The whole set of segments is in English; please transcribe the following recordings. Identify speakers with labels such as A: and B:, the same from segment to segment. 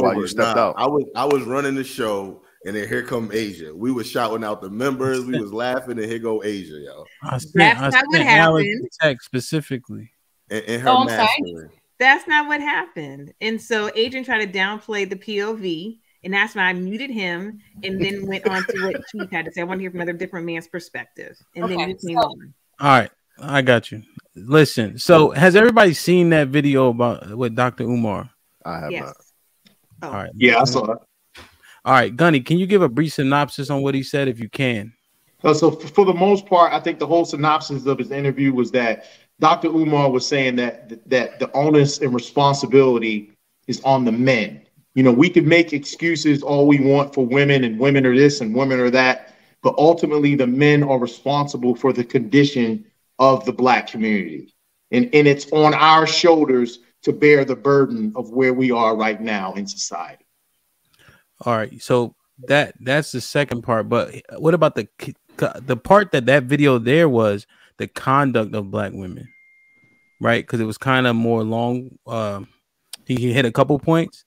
A: why you stepped out.
B: I was running the show, and then here come Asia. We was shouting out the members. We was laughing, and here go Asia, yo.
C: That's not what happened.
D: Text specifically.
B: And her masculine.
C: That's not what happened. And so Adrian tried to downplay the POV, and that's why I muted him, and then went on to what Chief had to say. I want to hear from another different man's perspective, and then you came on.
D: All right, I got you. Listen, so has everybody seen that video about with Dr. Umar?
A: I have not.
D: All right.
E: Yeah, I saw it.
D: All right, Gunny, can you give a brief synopsis on what he said if you can?
E: So for the most part, I think the whole synopsis of his interview was that Dr. Umar was saying that the onus and responsibility is on the men. You know, we can make excuses all we want for women, and women are this and women are that, but ultimately the men are responsible for the condition of the Black community. And it's on our shoulders to bear the burden of where we are right now in society.
D: All right, so that's the second part, but what about the part that video there was the conduct of Black women, right? Because it was kind of more long. He hit a couple points,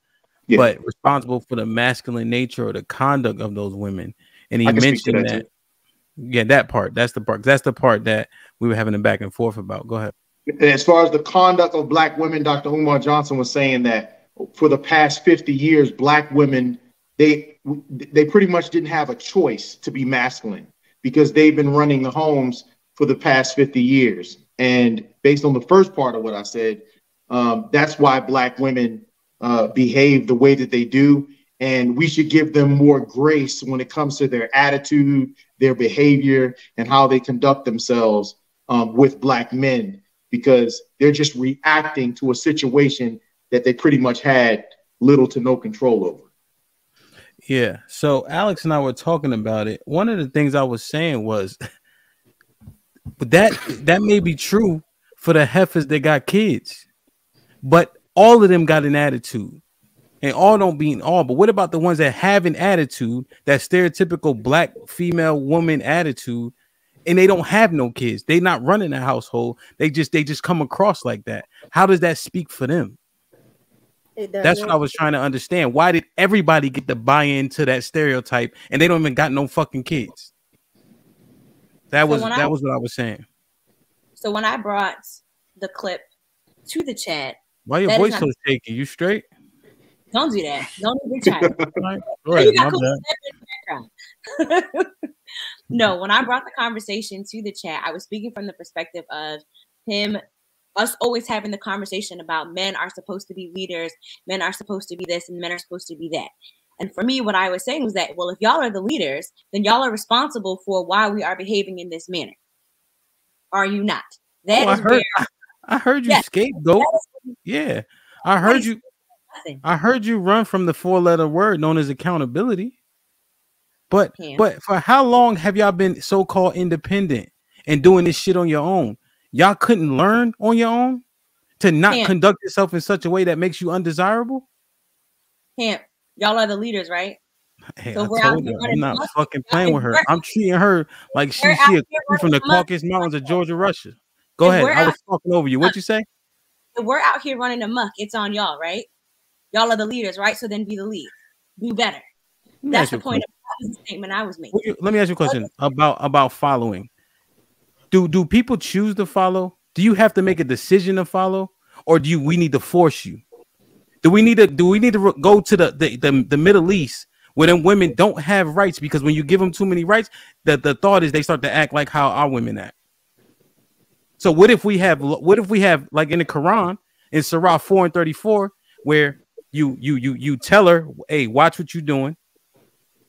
D: but responsible for the masculine nature or the conduct of those women. And he mentioned that. Yeah, that part. That's the part. That's the part that we were having a back and forth about. Go ahead.
E: As far as the conduct of Black women, Dr. Umar Johnson was saying that for the past 50 years, Black women, they pretty much didn't have a choice to be masculine because they've been running the homes for the past 50 years. And based on the first part of what I said, that's why Black women behave the way that they do. And we should give them more grace when it comes to their attitude, their behavior, and how they conduct themselves with Black men, because they're just reacting to a situation that they pretty much had little to no control over.
D: Yeah. So Alex and I were talking about it. One of the things I was saying was that may be true for the heifers that got kids, but all of them got an attitude. And all don't mean all, but what about the ones that have an attitude, that stereotypical Black female woman attitude, and they don't have no kids? They not running a household. They just come across like that. How does that speak for them? That's what I was trying to understand. Why did everybody get to buy into that stereotype and they don't even got no fucking kids? That was what I was saying.
F: So when I brought the clip to the chat,
D: why your voice so shaky? You straight?
F: Don't do that. Don't be child. No, when I brought the conversation to the chat, I was speaking from the perspective of us always having the conversation about men are supposed to be leaders, men are supposed to be this, and men are supposed to be that. And for me, what I was saying was that, well, if y'all are the leaders, then y'all are responsible for why we are behaving in this manner. Are you not?
D: I heard you scapegoat. Yeah, I heard you. I heard you run from the 4-letter word known as accountability. But for how long have y'all been so-called independent and doing this shit on your own? Y'all couldn't learn on your own to not conduct yourself in such a way that makes you undesirable?
F: Hamp, y'all are the leaders, right?
D: Hey, so I'm not fucking playing with her. I'm treating her like she's from the Caucasus Mountains of Georgia, Russia. Go ahead. I was talking over you. What'd you say?
F: If we're out here running amok, it's on y'all, right? Y'all are the leaders, right? So then be the lead. Do better. That's the point of the statement I was making.
D: Let me ask you a question about following. Do people choose to follow? Do you have to make a decision to follow, or we need to force you? Do we need to go to the Middle East where them women don't have rights, because when you give them too many rights, the thought is they start to act like how our women act. So what if we have like in the Quran in Surah 4:34 where you tell her, hey, watch what you're doing,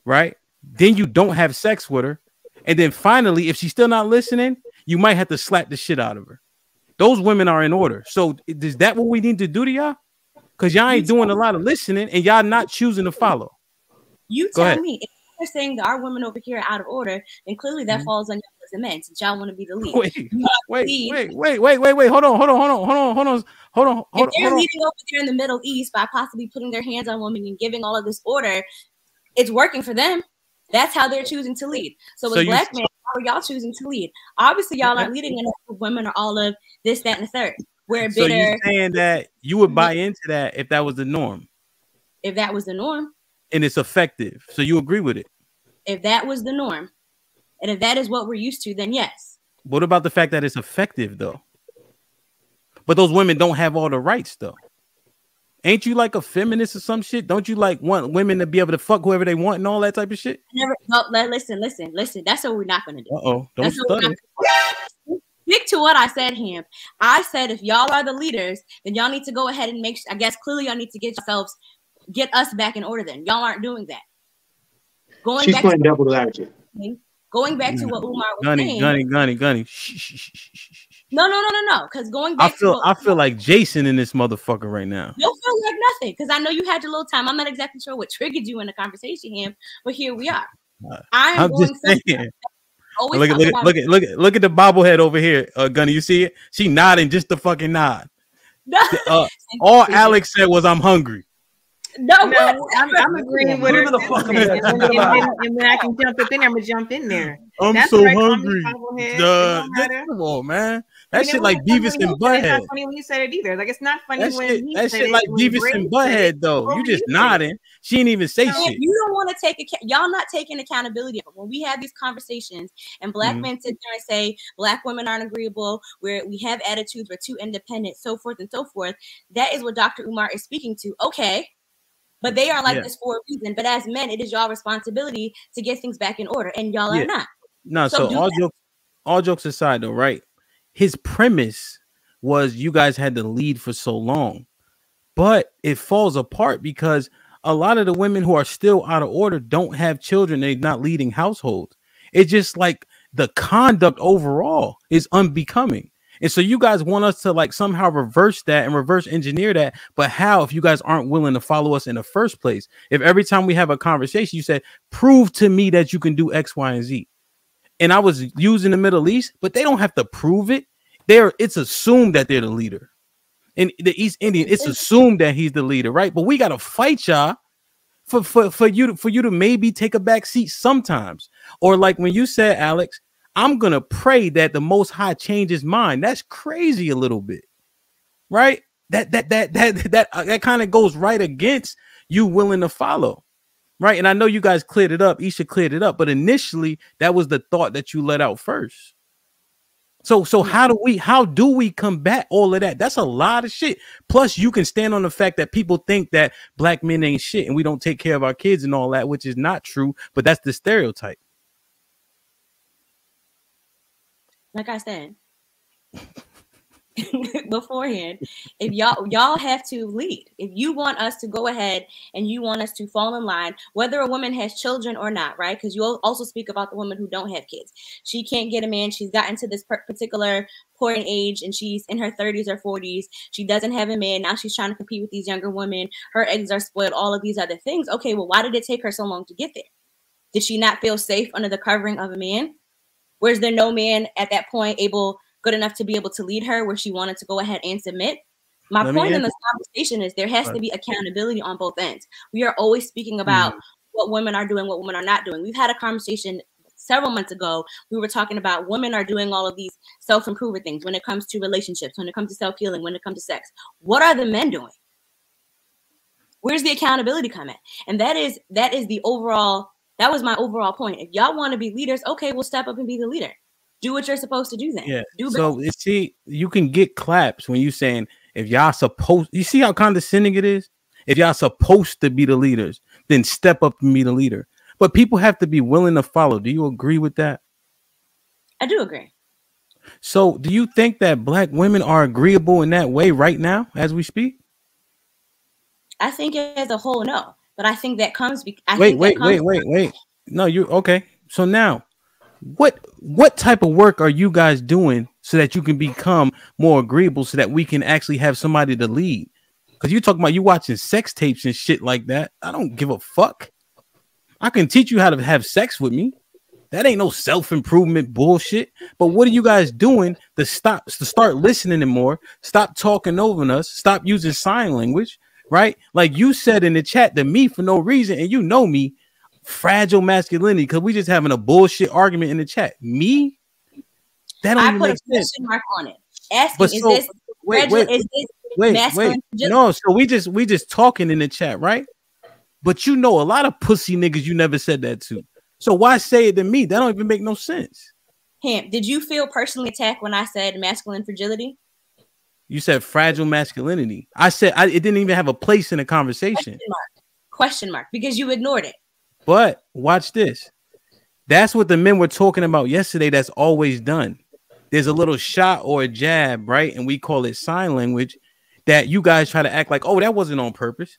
D: right? Then you don't have sex with her, and then finally, if she's still not listening, you might have to slap the shit out of her. Those women are in order. So is that what we need to do to y'all? Because y'all ain't doing a lot of listening and y'all not choosing to follow.
F: You tell me. If you're saying that our women over here are out of order, then clearly that falls on y'all as a man, since y'all want to be the lead.
D: Wait. Hold on.
F: If they're leading over there in the Middle East by possibly putting their hands on women and giving all of this order, it's working for them. That's how they're choosing to lead. So as Black men, how are y'all choosing to lead? Obviously, y'all aren't leading enough. Women are all of this, that, and the third. We're bitter.
D: So you're saying that you would buy into that if that was the norm?
F: If that was the norm.
D: And it's effective. So you agree with it?
F: If that was the norm, and if that is what we're used to, then yes.
D: What about the fact that it's effective, though? But those women don't have all the rights, though. Ain't you like a feminist or some shit? Don't you like want women to be able to fuck whoever they want and all that type of shit?
F: Listen. That's what we're not going to do.
D: Don't stutter.
F: Stick to what I said, Hamp. I said if y'all are the leaders, then y'all need to go ahead and I guess clearly y'all need to get us back in order. Then y'all aren't doing that.
E: She's playing devil's advocate.
F: Going back to what Umar was saying.
D: Gunny.
F: No. Because going back
D: I feel like Jason in this motherfucker right now.
F: You'll feel like nothing. Because I know you had your little time. I'm not exactly sure what triggered you in the conversation, Hamp, but here we are. I'm just saying. Look at the bobblehead over here, Gunny. You see it? She nodding just the fucking nod. All Alex said was, "I'm hungry."
C: No, I'm agreeing with her. And when I can jump up in there, I'm gonna jump in there.
D: That's so hungry. Come on, man. That shit like Beavis and Butthead.
C: It's not funny when you said it either. Like it's not funny when
D: that shit like Beavis and Butthead though. You just nodding. She didn't even say shit.
F: You don't want to take y'all not taking accountability. When we have these conversations and black men sit there and say black women aren't agreeable, where we have attitudes, we're too independent, so forth and so forth. That is what Dr. Umar is speaking to. Okay. But they are like this for a reason. But as men, it is y'all responsibility to get things back in order, and y'all are not.
D: No, so all jokes aside, though, right? His premise was you guys had to lead for so long, but it falls apart because a lot of the women who are still out of order don't have children. They're not leading households. It's just like the conduct overall is unbecoming. And so you guys want us to like somehow reverse that and reverse engineer that. But how, if you guys aren't willing to follow us in the first place? If every time we have a conversation, you said, prove to me that you can do X, Y, and Z. And I was using the Middle East, but they don't have to prove it. It's assumed that they're the leader. In the East Indian, it's assumed that he's the leader, right? But we got to fight y'all for you to maybe take a back seat sometimes. Or like when you said, Alex, I'm going to pray that the Most High changes mine. That's crazy a little bit, right? That kind of goes right against you willing to follow, right? And I know you guys cleared it up. Isha cleared it up, but initially that was the thought that you let out first. So how do we combat all of that? That's a lot of shit. Plus, you can stand on the fact that people think that black men ain't shit and we don't take care of our kids and all that, which is not true, but that's the stereotype.
F: Like I said beforehand, if y'all have to lead. If you want us to go ahead and you want us to fall in line, whether a woman has children or not, right? Because you also speak about the women who don't have kids. She can't get a man. She's gotten to this particular point age and she's in her 30s or 40s. She doesn't have a man. Now she's trying to compete with these younger women. Her eggs are spoiled, all of these other things. Okay, well, why did it take her so long to get there? Did she not feel safe under the covering of a man? Was there no man at that point good enough to be able to lead her where she wanted to go ahead and submit? My point in this conversation is there has to be accountability on both ends. We are always speaking about what women are doing, what women are not doing. We've had a conversation several months ago. We were talking about women are doing all of these self-improvement things when it comes to relationships, when it comes to self-healing, when it comes to sex. What are the men doing? Where's the accountability come at? And that is the overall. That was my overall point. If y'all want to be leaders, okay, we'll step up and be the leader. Do what you're supposed to do then.
D: Yeah. So see, you can get claps when you saying if y'all supposed. You see how condescending it is. If y'all supposed to be the leaders, then step up and be the leader. But people have to be willing to follow. Do you agree with that?
F: I do agree.
D: So, do you think that black women are agreeable in that way right now as we speak?
F: I think as a whole, no. But I think that comes.
D: Wait. No, you okay? So now, what type of work are you guys doing so that you can become more agreeable, so that we can actually have somebody to lead? Because you're talking about you watching sex tapes and shit like that. I don't give a fuck. I can teach you how to have sex with me. That ain't no self-improvement bullshit. But what are you guys doing to start listening more? Stop talking over us. Stop using sign language. Right? Like you said in the chat to me for no reason, and you know me, fragile masculinity, because we just having a bullshit argument in the chat. Me? That don't
F: I
D: even
F: put
D: make
F: a question
D: sense.
F: mark on it. Asking, is this
D: wait. No, so we just talking in the chat, right? But you know a lot of pussy niggas you never said that to. So why say it to me? That don't even make no sense.
F: Hamp, did you feel personally attacked when I said masculine fragility?
D: You said fragile masculinity. I said it didn't even have a place in the conversation.
F: Question mark, because you ignored it.
D: But watch this. That's what the men were talking about yesterday. That's always done. There's a little shot or a jab, right? And we call it sign language that you guys try to act like, oh, that wasn't on purpose.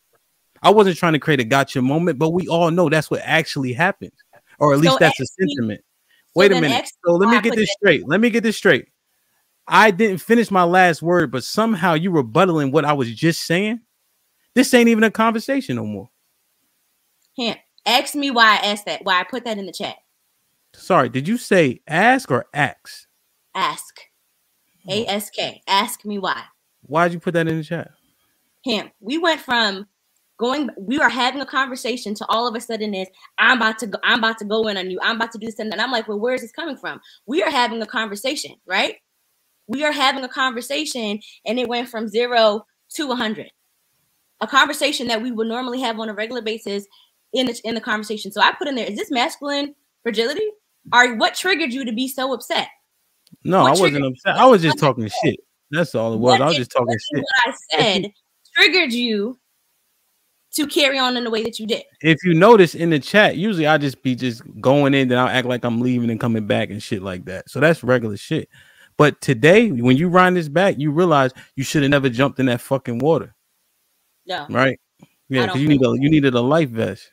D: I wasn't trying to create a gotcha moment, but we all know that's what actually happens. Or at least that's a sentiment. Wait a minute. So let me get this straight. Let me get this straight. I didn't finish my last word, but somehow you were rebuttaling what I was just saying. This ain't even a conversation no more.
F: Hamp, ask me why I asked that. Why I put that in the chat.
D: Sorry, did you say ask or ax?
F: Ask. A-S-K. Ask me why.
D: Why'd you put that in the chat?
F: Hamp, we went from we were having a conversation to all of a sudden is I'm about to go in on you. I'm about to do this and I'm like, well, where is this coming from? We are having a conversation, right? We are having a conversation and it went from 0 to 100. A conversation that we would normally have on a regular basis in the conversation. So I put in there, is this masculine fragility? Or what triggered you to be so upset?
D: No, I wasn't upset. I was just talking shit. That's all it was. I was just talking shit.
F: What I said triggered you to carry on in the way that you did.
D: If you notice in the chat, usually I just be going in, then I'll act like I'm leaving and coming back and shit like that. So that's regular shit. But today, when you run this back, you realize you should have never jumped in that fucking water.
F: No.
D: Right? Yeah, because you needed a life vest.